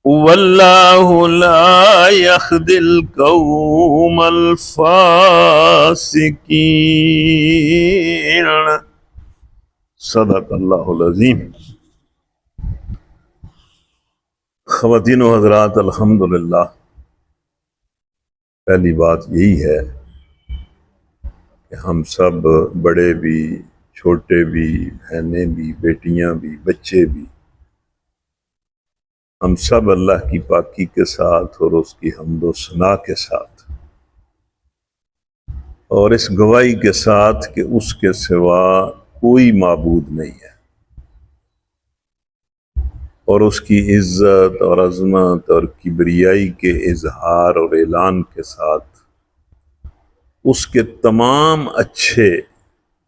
واللہ لا یہدی القوم الفاسقین۔ صدق اللہ العظیم۔ خواتین و حضرات، الحمدللہ، پہلی بات یہی ہے کہ ہم سب، بڑے بھی، چھوٹے بھی، بہنیں بھی، بیٹیاں بھی، بچے بھی، ہم سب اللہ کی پاکی کے ساتھ اور اس کی حمد و ثنا کے ساتھ اور اس گواہی کے ساتھ کہ اس کے سوا کوئی معبود نہیں ہے، اور اس کی عزت اور عظمت اور کبریائی کے اظہار اور اعلان کے ساتھ اس کے تمام اچھے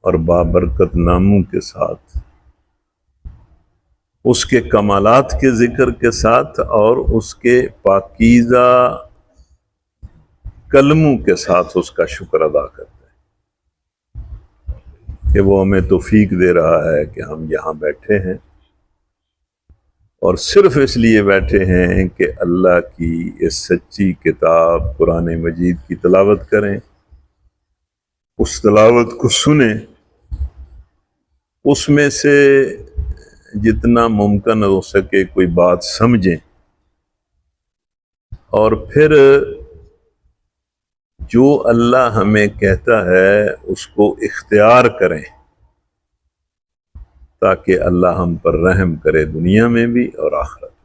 اور بابرکت ناموں کے ساتھ، اس کے کمالات کے ذکر کے ساتھ اور اس کے پاکیزہ کلموں کے ساتھ اس کا شکر ادا کرتے ہیں کہ وہ ہمیں توفیق دے رہا ہے کہ ہم یہاں بیٹھے ہیں، اور صرف اس لیے بیٹھے ہیں کہ اللہ کی اس سچی کتاب قرآن مجید کی تلاوت کریں، اس تلاوت کو سنیں، اس میں سے جتنا ممکن ہو سکے کوئی بات سمجھیں، اور پھر جو اللہ ہمیں کہتا ہے اس کو اختیار کریں تاکہ اللہ ہم پر رحم کرے دنیا میں بھی اور آخرت۔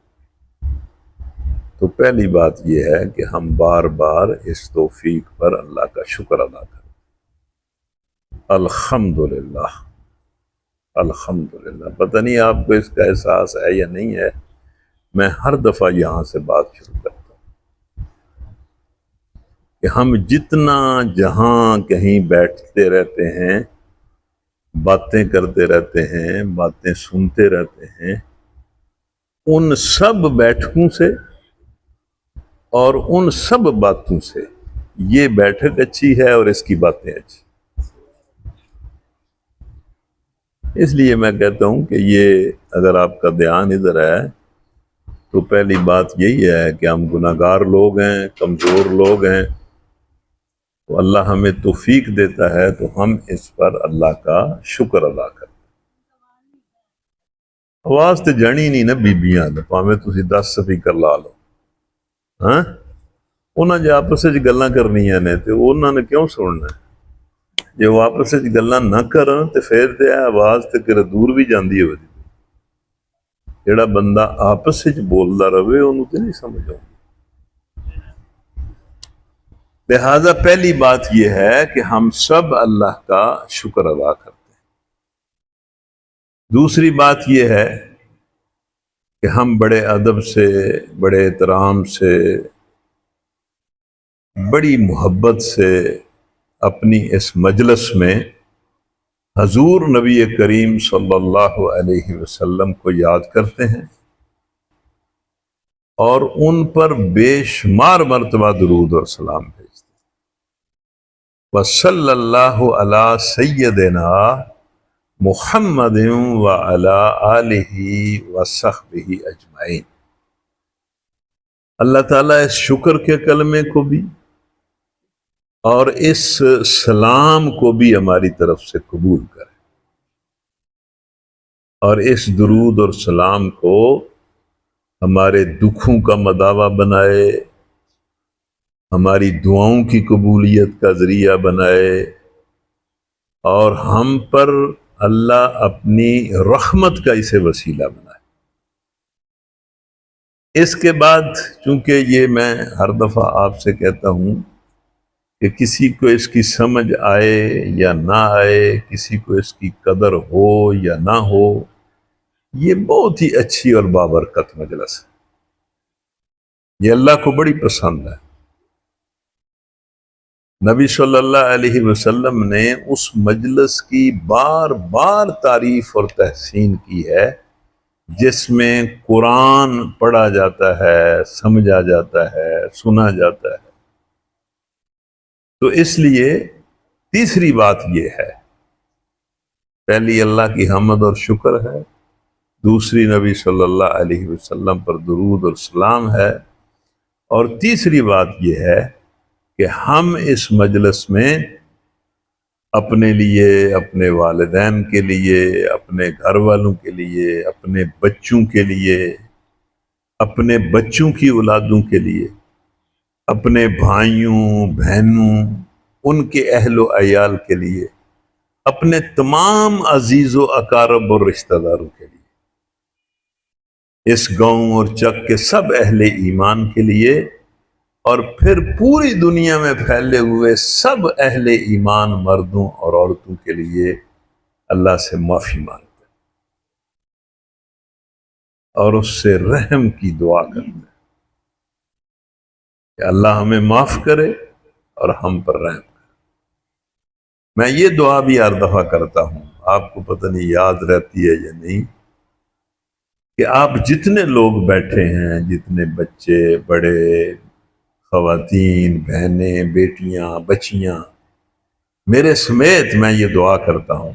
تو پہلی بات یہ ہے کہ ہم بار بار اس توفیق پر اللہ کا شکر ادا کریں۔ الحمدللہ، الحمدللہ۔ پتہ نہیں آپ کو اس کا احساس ہے یا نہیں ہے، میں ہر دفعہ یہاں سے بات شروع کرتا ہوں کہ ہم جتنا جہاں کہیں بیٹھتے رہتے ہیں، باتیں کرتے رہتے ہیں، باتیں سنتے رہتے ہیں، ان سب بیٹھکوں سے اور ان سب باتوں سے یہ بیٹھک اچھی ہے اور اس کی باتیں اچھی۔ اس لیے میں کہتا ہوں کہ یہ اگر آپ کا دھیان ادھر ہے تو پہلی بات یہی ہے کہ ہم گناہگار لوگ ہیں، کمزور لوگ ہیں، تو اللہ ہمیں توفیق دیتا ہے تو ہم اس پر اللہ کا شکر ادا کریں۔ آواز تو جانی نہیں نا بیبیاں تو پاویں تسی 10 سپیکر لا لو، ہاں انہاں جو آپس وچ گلاں کرنیاں نے تے انہاں نے کیوں سننا ہے؟ جے وہ آپس وچ گلاں نہ کرن تے پھر تے آواز تے کدے دور بھی جاندی ہوے، جڑا بندہ آپس وچ بولدا رہے انہوں تے نہیں سمجھ آؤں۔ لہذا پہلی بات یہ ہے کہ ہم سب اللہ کا شکر ادا کرتے ہیں۔ دوسری بات یہ ہے کہ ہم بڑے ادب سے، بڑے احترام سے، بڑی محبت سے اپنی اس مجلس میں حضور نبی کریم صلی اللہ علیہ وسلم کو یاد کرتے ہیں اور ان پر بے شمار مرتبہ درود اور سلام بھیجتے ہیں۔ وصلی اللہ علی سیدنا محمد وعلی آلہ وصحبہ اجمعین۔ اللہ تعالیٰ اس شکر کے کلمے کو بھی اور اس سلام کو بھی ہماری طرف سے قبول کرے، اور اس درود اور سلام کو ہمارے دکھوں کا مداوع بنائے، ہماری دعاؤں کی قبولیت کا ذریعہ بنائے، اور ہم پر اللہ اپنی رحمت کا اسے وسیلہ بنائے۔ اس کے بعد چونکہ یہ میں ہر دفعہ آپ سے کہتا ہوں کہ کسی کو اس کی سمجھ آئے یا نہ آئے، کسی کو اس کی قدر ہو یا نہ ہو، یہ بہت ہی اچھی اور بابرکت مجلس ہے، یہ اللہ کو بڑی پسند ہے۔ نبی صلی اللہ علیہ وسلم نے اس مجلس کی بار بار تعریف اور تحسین کی ہے جس میں قرآن پڑھا جاتا ہے، سمجھا جاتا ہے، سنا جاتا ہے۔ تو اس لیے تیسری بات یہ ہے، پہلی اللہ کی حمد اور شکر ہے، دوسری نبی صلی اللہ علیہ وسلم پر درود اور سلام ہے، اور تیسری بات یہ ہے کہ ہم اس مجلس میں اپنے لیے، اپنے والدین کے لیے، اپنے گھر والوں کے لیے، اپنے بچوں کے لیے، اپنے بچوں کی اولادوں کے لیے، اپنے بھائیوں بہنوں، ان کے اہل و عیال کے لیے، اپنے تمام عزیز و اقارب اور رشتہ داروں کے لیے، اس گاؤں اور چک کے سب اہل ایمان کے لیے، اور پھر پوری دنیا میں پھیلے ہوئے سب اہل ایمان مردوں اور عورتوں کے لیے اللہ سے معافی مانگتے ہیں اور اس سے رحم کی دعا کرتے ہیں کہ اللہ ہمیں معاف کرے اور ہم پر رحم کرے۔ میں یہ دعا بھی ہر دفعہ کرتا ہوں، آپ کو پتہ نہیں یاد رہتی ہے یا نہیں، کہ آپ جتنے لوگ بیٹھے ہیں، جتنے بچے بڑے، خواتین، بہنیں، بیٹیاں، بچیاں، میرے سمیت میں یہ دعا کرتا ہوں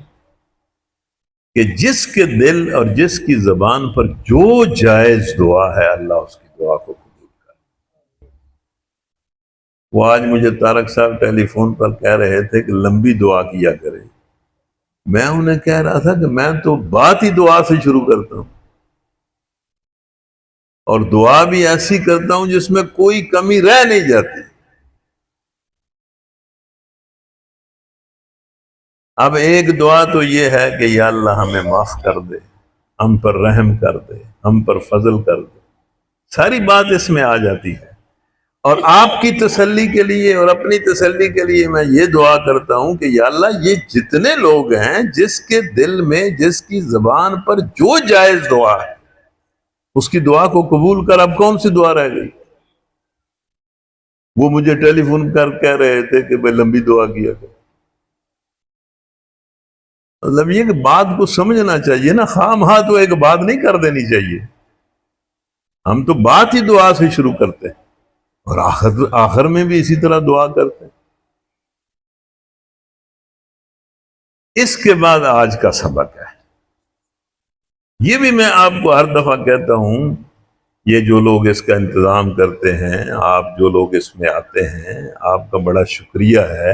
کہ جس کے دل اور جس کی زبان پر جو جائز دعا ہے، اللہ اس کی دعا کو قبول کرے۔ وہ آج مجھے طارق صاحب ٹیلی فون پر کہہ رہے تھے کہ لمبی دعا کیا کرے، میں انہیں کہہ رہا تھا کہ میں تو بات ہی دعا سے شروع کرتا ہوں، اور دعا بھی ایسی کرتا ہوں جس میں کوئی کمی رہ نہیں جاتی۔ اب ایک دعا تو یہ ہے کہ یا اللہ ہمیں معاف کر دے، ہم پر رحم کر دے، ہم پر فضل کر دے، ساری بات اس میں آ جاتی ہے۔ اور آپ کی تسلی کے لیے اور اپنی تسلی کے لیے میں یہ دعا کرتا ہوں کہ یا اللہ یہ جتنے لوگ ہیں جس کے دل میں، جس کی زبان پر جو جائز دعا ہے، اس کی دعا کو قبول کر۔ اب کون سی دعا رہ گئی؟ وہ مجھے ٹیلی فون کر کہہ رہے تھے کہ بھئی لمبی دعا کیا کرو۔ مطلب یہ کہ بات کو سمجھنا چاہیے نا، خام ہاں تو ایک بات نہیں کر دینی چاہیے۔ ہم تو بات ہی دعا سے شروع کرتے ہیں اور آخر میں بھی اسی طرح دعا کرتے ہیں۔ اس کے بعد آج کا سبق ہے، یہ بھی میں آپ کو ہر دفعہ کہتا ہوں، یہ جو لوگ اس کا انتظام کرتے ہیں، آپ جو لوگ اس میں آتے ہیں، آپ کا بڑا شکریہ ہے۔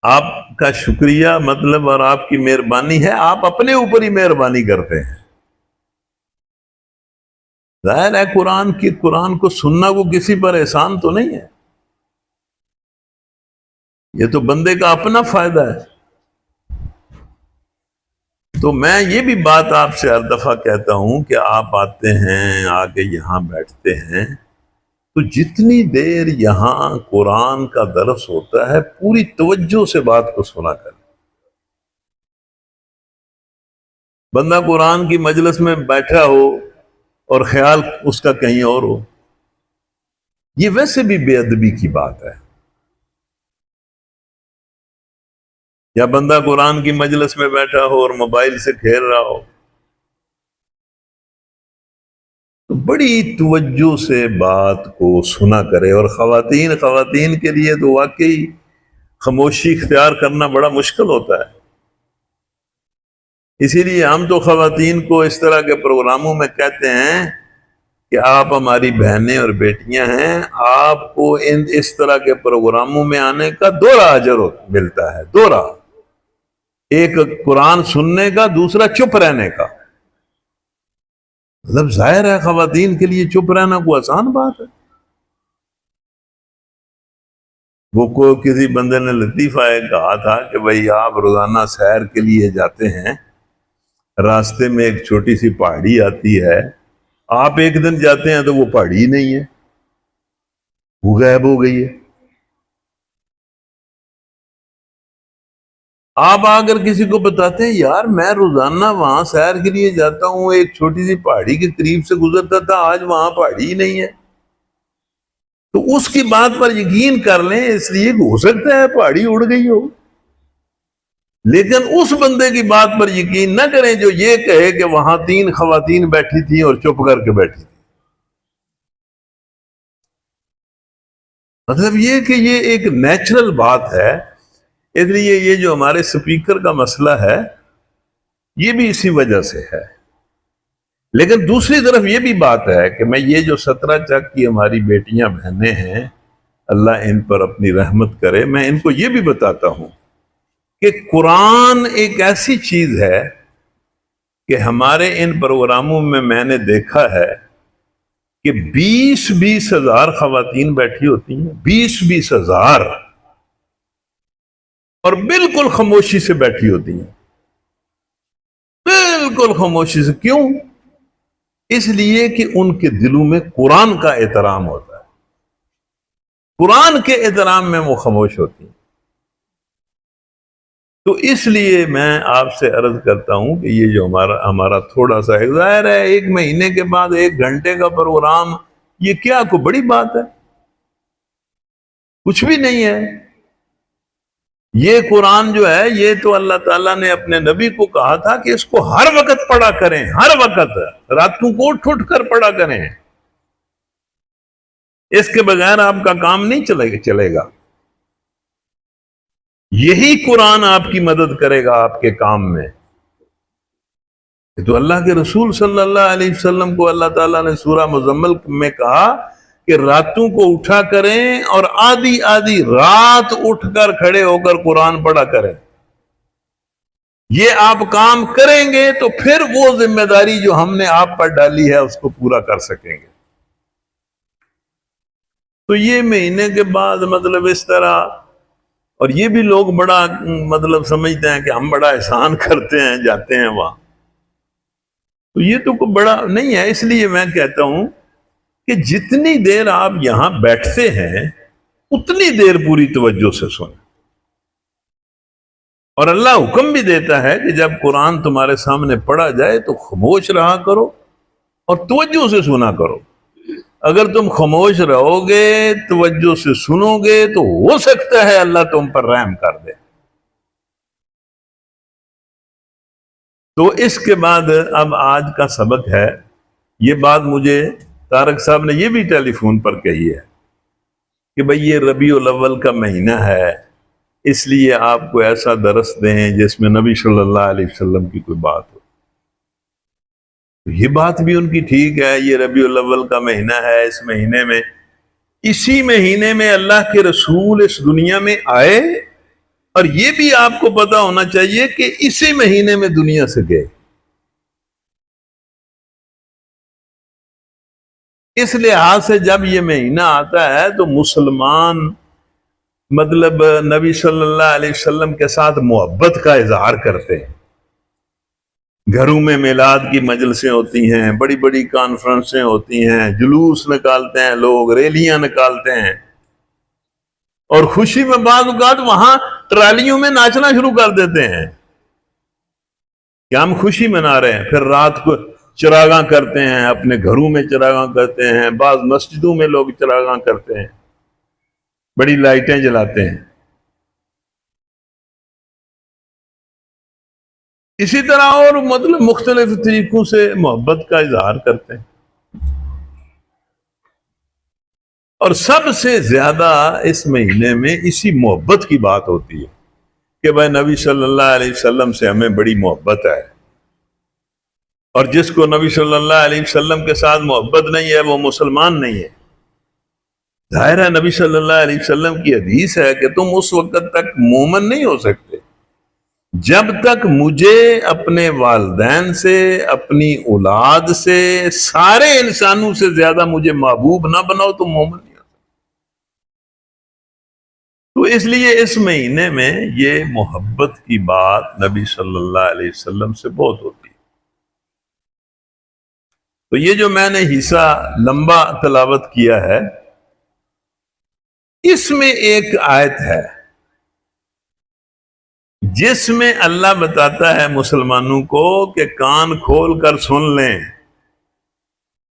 آپ کا شکریہ مطلب اور آپ کی مہربانی ہے، آپ اپنے اوپر ہی مہربانی کرتے ہیں۔ ظاہر ہے قرآن کو سننا کو کسی پر احسان تو نہیں ہے، یہ تو بندے کا اپنا فائدہ ہے۔ تو میں یہ بھی بات آپ سے ہر دفعہ کہتا ہوں کہ آپ آتے ہیں، آگے یہاں بیٹھتے ہیں، تو جتنی دیر یہاں قرآن کا درس ہوتا ہے پوری توجہ سے بات کو سنا کر۔ بندہ قرآن کی مجلس میں بیٹھا ہو اور خیال اس کا کہیں اور ہو، یہ ویسے بھی بے ادبی کی بات ہے۔ یا بندہ قرآن کی مجلس میں بیٹھا ہو اور موبائل سے کھیل رہا ہو، تو بڑی توجہ سے بات کو سنا کرے۔ اور خواتین کے لیے تو واقعی خاموشی اختیار کرنا بڑا مشکل ہوتا ہے، اسی لیے ہم تو خواتین کو اس طرح کے پروگراموں میں کہتے ہیں کہ آپ ہماری بہنیں اور بیٹیاں ہیں، آپ کو اس طرح کے پروگراموں میں آنے کا دوہرا اجر ملتا ہے، دوہرا، ایک قرآن سننے کا، دوسرا چپ رہنے کا۔ مطلب ظاہر ہے خواتین کے لیے چپ رہنا کوئی آسان بات ہے۔ وہ کسی بندے نے لطیفہ کہا تھا کہ بھئی آپ روزانہ سیر کے لیے جاتے ہیں، راستے میں ایک چھوٹی سی پہاڑی آتی ہے، آپ ایک دن جاتے ہیں تو وہ پہاڑی ہی نہیں ہے، وہ غائب ہو گئی ہے۔ آپ اگر کسی کو بتاتے ہیں یار میں روزانہ وہاں سیر کے لیے جاتا ہوں، ایک چھوٹی سی پہاڑی کے قریب سے گزرتا تھا، آج وہاں پہاڑی ہی نہیں ہے، تو اس کی بات پر یقین کر لیں، اس لیے کہ ہو سکتا ہے پہاڑی اڑ گئی ہو، لیکن اس بندے کی بات پر یقین نہ کریں جو یہ کہے کہ وہاں 3 خواتین بیٹھی تھیں اور چپ کر کے بیٹھی تھی۔ مطلب یہ کہ یہ ایک نیچرل بات ہے۔ اس لیے یہ جو ہمارے سپیکر کا مسئلہ ہے، یہ بھی اسی وجہ سے ہے. لیکن دوسری طرف یہ بھی بات ہے کہ میں یہ جو 17 چک کی ہماری بیٹیاں بہنیں ہیں، اللہ ان پر اپنی رحمت کرے، میں ان کو یہ بھی بتاتا ہوں کہ قرآن ایک ایسی چیز ہے کہ ہمارے ان پروگراموں میں نے دیکھا ہے کہ 20,000 خواتین بیٹھی ہوتی ہیں، 20,000 اور بالکل خاموشی سے بیٹھی ہوتی ہیں، بالکل خاموشی سے. کیوں؟ اس لیے کہ ان کے دلوں میں قرآن کا احترام ہوتا ہے، قرآن کے احترام میں وہ خاموش ہوتی ہیں. تو اس لیے میں آپ سے عرض کرتا ہوں کہ یہ جو ہمارا تھوڑا سا ظاہر ہے 1 مہینے کے بعد 1 گھنٹے کا پروگرام، یہ کیا کوئی بڑی بات ہے؟ کچھ بھی نہیں ہے. یہ قرآن جو ہے یہ تو اللہ تعالیٰ نے اپنے نبی کو کہا تھا کہ اس کو ہر وقت پڑھا کریں، ہر وقت، راتوں کو اٹھ کر پڑھا کریں. اس کے بغیر آپ کا کام نہیں چلے گا. یہی قرآن آپ کی مدد کرے گا آپ کے کام میں. تو اللہ کے رسول صلی اللہ علیہ وسلم کو اللہ تعالیٰ نے سورہ مزمل میں کہا کہ راتوں کو اٹھا کریں اور آدھی آدھی رات اٹھ کر کھڑے ہو کر قرآن پڑھا کریں. یہ آپ کام کریں گے تو پھر وہ ذمہ داری جو ہم نے آپ پر ڈالی ہے اس کو پورا کر سکیں گے. تو یہ مہینے کے بعد مطلب اس طرح، اور یہ بھی لوگ بڑا مطلب سمجھتے ہیں کہ ہم بڑا احسان کرتے ہیں جاتے ہیں وہاں، تو یہ تو کوئی بڑا نہیں ہے. اس لیے میں کہتا ہوں کہ جتنی دیر آپ یہاں بیٹھتے ہیں اتنی دیر پوری توجہ سے سنیں. اور اللہ حکم بھی دیتا ہے کہ جب قرآن تمہارے سامنے پڑھا جائے تو خاموش رہا کرو اور توجہ سے سنا کرو. اگر تم خاموش رہو گے، توجہ سے سنو گے، تو ہو سکتا ہے اللہ تم پر رحم کر دے. تو اس کے بعد اب آج کا سبق ہے. یہ بات مجھے طارق صاحب نے یہ بھی ٹیلی فون پر کہی ہے کہ بھئی یہ ربیع الاول کا مہینہ ہے، اس لیے آپ کو ایسا درس دیں جس میں نبی صلی اللہ علیہ وسلم کی کوئی بات ہو. یہ بات بھی ان کی ٹھیک ہے. یہ ربیع الاول کا مہینہ ہے، اس مہینے میں، اسی مہینے میں اللہ کے رسول اس دنیا میں آئے، اور یہ بھی آپ کو پتا ہونا چاہیے کہ اسی مہینے میں دنیا سے گئے. اس لحاظ سے جب یہ مہینہ آتا ہے تو مسلمان مطلب نبی صلی اللہ علیہ وسلم کے ساتھ محبت کا اظہار کرتے ہیں. گھروں میں میلاد کی مجلسیں ہوتی ہیں، بڑی بڑی کانفرنسیں ہوتی ہیں، جلوس نکالتے ہیں، لوگ ریلیاں نکالتے ہیں، اور خوشی میں بعض اوقات وہاں ٹرالیوں میں ناچنا شروع کر دیتے ہیں کہ ہم خوشی منا رہے ہیں. پھر رات کو چراغاں کرتے ہیں، اپنے گھروں میں چراغاں کرتے ہیں، بعض مسجدوں میں لوگ چراغاں کرتے ہیں، بڑی لائٹیں جلاتے ہیں. اسی طرح اور مطلب مختلف طریقوں سے محبت کا اظہار کرتے ہیں. اور سب سے زیادہ اس مہینے میں اسی محبت کی بات ہوتی ہے کہ بھائی نبی صلی اللہ علیہ وسلم سے ہمیں بڑی محبت ہے. اور جس کو نبی صلی اللہ علیہ وسلم کے ساتھ محبت نہیں ہے وہ مسلمان نہیں ہے. ظاہر ہے نبی صلی اللہ علیہ وسلم کی حدیث ہے کہ تم اس وقت تک مومن نہیں ہو سکتے جب تک مجھے اپنے والدین سے، اپنی اولاد سے، سارے انسانوں سے زیادہ مجھے محبوب نہ بناؤ تو مومن نہیں ہو. تو اس لیے اس مہینے میں یہ محبت کی بات نبی صلی اللہ علیہ وسلم سے بہت ہوتی ہے. تو یہ جو میں نے حصہ لمبا تلاوت کیا ہے، اس میں ایک آیت ہے جس میں اللہ بتاتا ہے مسلمانوں کو کہ کان کھول کر سن لیں،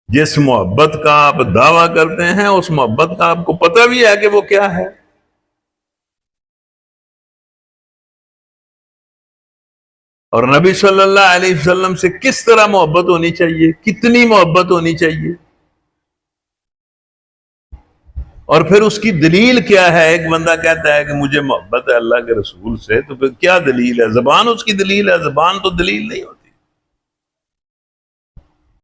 جس محبت کا آپ دعویٰ کرتے ہیں اس محبت کا آپ کو پتہ بھی ہے کہ وہ کیا ہے. اور نبی صلی اللہ علیہ وسلم سے کس طرح محبت ہونی چاہیے، کتنی محبت ہونی چاہیے. اور پھر اس کی دلیل کیا ہے؟ ایک بندہ کہتا ہے کہ مجھے محبت ہے اللہ کے رسول سے، تو پھر کیا دلیل ہے؟ زبان اس کی دلیل ہے؟ زبان تو دلیل نہیں ہوتی۔